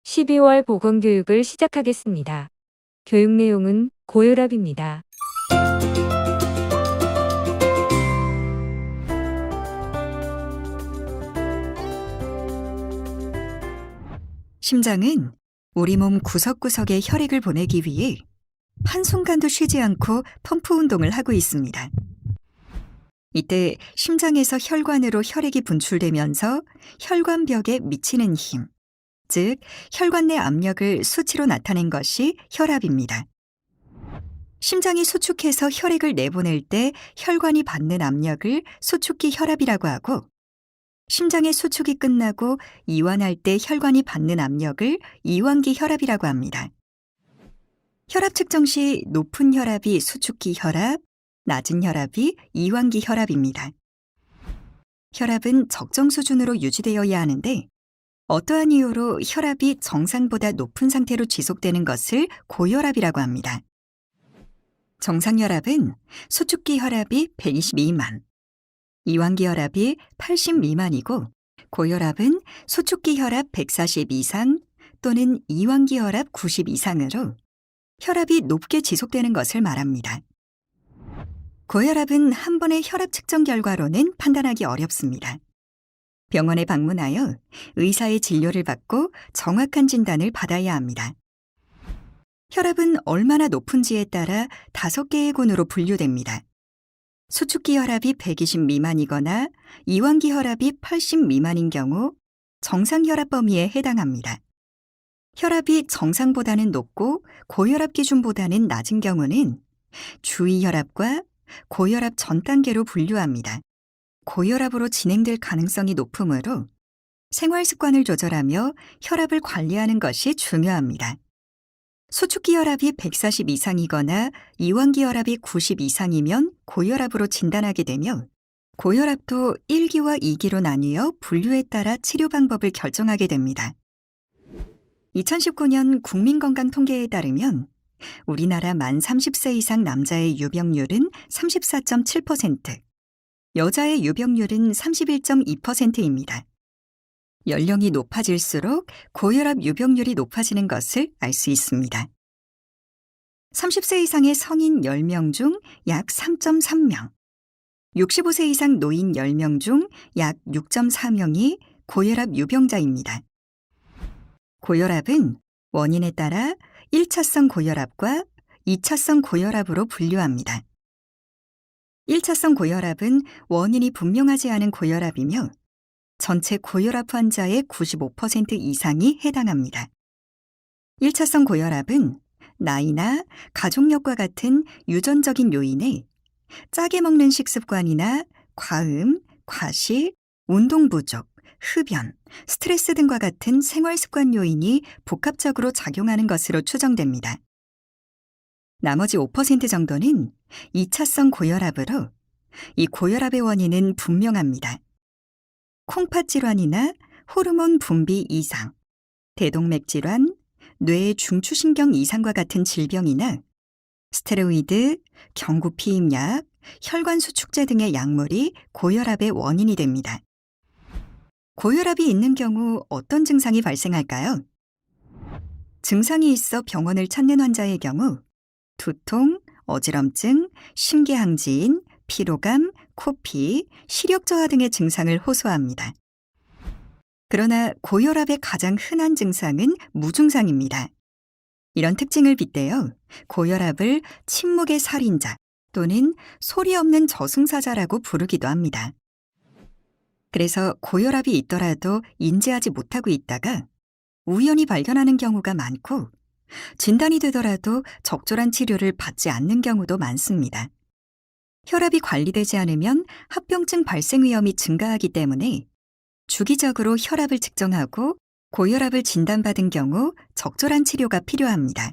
12월 보건교육을 시작하겠습니다. 교육 내용은 고혈압입니다. 심장은 우리 몸 구석구석에 혈액을 보내기 위해 한순간도 쉬지 않고 펌프 운동을 하고 있습니다. 이때 심장에서 혈관으로 혈액이 분출되면서 혈관벽에 미치는 힘, 즉 혈관 내 압력을 수치로 나타낸 것이 혈압입니다. 심장이 수축해서 혈액을 내보낼 때 혈관이 받는 압력을 수축기 혈압이라고 하고, 심장의 수축이 끝나고 이완할 때 혈관이 받는 압력을 이완기 혈압이라고 합니다. 혈압 측정 시 높은 혈압이 수축기 혈압, 낮은 혈압이 이완기 혈압입니다. 혈압은 적정 수준으로 유지되어야 하는데 어떠한 이유로 혈압이 정상보다 높은 상태로 지속되는 것을 고혈압이라고 합니다. 정상 혈압은 수축기 혈압이 120 미만, 이완기 혈압이 80 미만이고 고혈압은 수축기 혈압 140 이상 또는 이완기 혈압 90 이상으로 혈압이 높게 지속되는 것을 말합니다. 고혈압은 한 번의 혈압 측정 결과로는 판단하기 어렵습니다. 병원에 방문하여 의사의 진료를 받고 정확한 진단을 받아야 합니다. 혈압은 얼마나 높은지에 따라 5개의 군으로 분류됩니다. 수축기 혈압이 120 미만이거나 이완기 혈압이 80 미만인 경우 정상 혈압 범위에 해당합니다. 혈압이 정상보다는 높고 고혈압 기준보다는 낮은 경우는 주의 혈압과 고혈압 전 단계로 분류합니다. 고혈압으로 진행될 가능성이 높으므로 생활 습관을 조절하며 혈압을 관리하는 것이 중요합니다. 수축기 혈압이 140 이상이거나 이완기 혈압이 90 이상이면 고혈압으로 진단하게 되며 고혈압도 1기와 2기로 나뉘어 분류에 따라 치료 방법을 결정하게 됩니다. 2019년 국민건강통계에 따르면 우리나라 만 30세 이상 남자의 유병률은 34.7%, 여자의 유병률은 31.2%입니다. 연령이 높아질수록 고혈압 유병률이 높아지는 것을 알 수 있습니다. 30세 이상의 성인 10명 중 약 3.3명, 65세 이상 노인 10명 중 약 6.4명이 고혈압 유병자입니다. 고혈압은 원인에 따라 1차성 고혈압과 2차성 고혈압으로 분류합니다. 1차성 고혈압은 원인이 분명하지 않은 고혈압이며 전체 고혈압 환자의 95% 이상이 해당합니다. 1차성 고혈압은 나이나 가족력과 같은 유전적인 요인에 짜게 먹는 식습관이나 과음, 과식, 운동 부족, 흡연, 스트레스 등과 같은 생활습관 요인이 복합적으로 작용하는 것으로 추정됩니다. 나머지 5% 정도는 2차성 고혈압으로 이 고혈압의 원인은 분명합니다. 콩팥 질환이나 호르몬 분비 이상, 대동맥 질환, 뇌 중추신경 이상과 같은 질병이나 스테로이드, 경구 피임약, 혈관 수축제 등의 약물이 고혈압의 원인이 됩니다. 고혈압이 있는 경우 어떤 증상이 발생할까요? 증상이 있어 병원을 찾는 환자의 경우 두통, 어지럼증, 심계항지인, 피로감, 코피, 시력 저하 등의 증상을 호소합니다. 그러나 고혈압의 가장 흔한 증상은 무증상입니다. 이런 특징을 빗대어 고혈압을 침묵의 살인자 또는 소리 없는 저승사자라고 부르기도 합니다. 그래서 고혈압이 있더라도 인지하지 못하고 있다가 우연히 발견하는 경우가 많고 진단이 되더라도 적절한 치료를 받지 않는 경우도 많습니다. 혈압이 관리되지 않으면 합병증 발생 위험이 증가하기 때문에 주기적으로 혈압을 측정하고 고혈압을 진단받은 경우 적절한 치료가 필요합니다.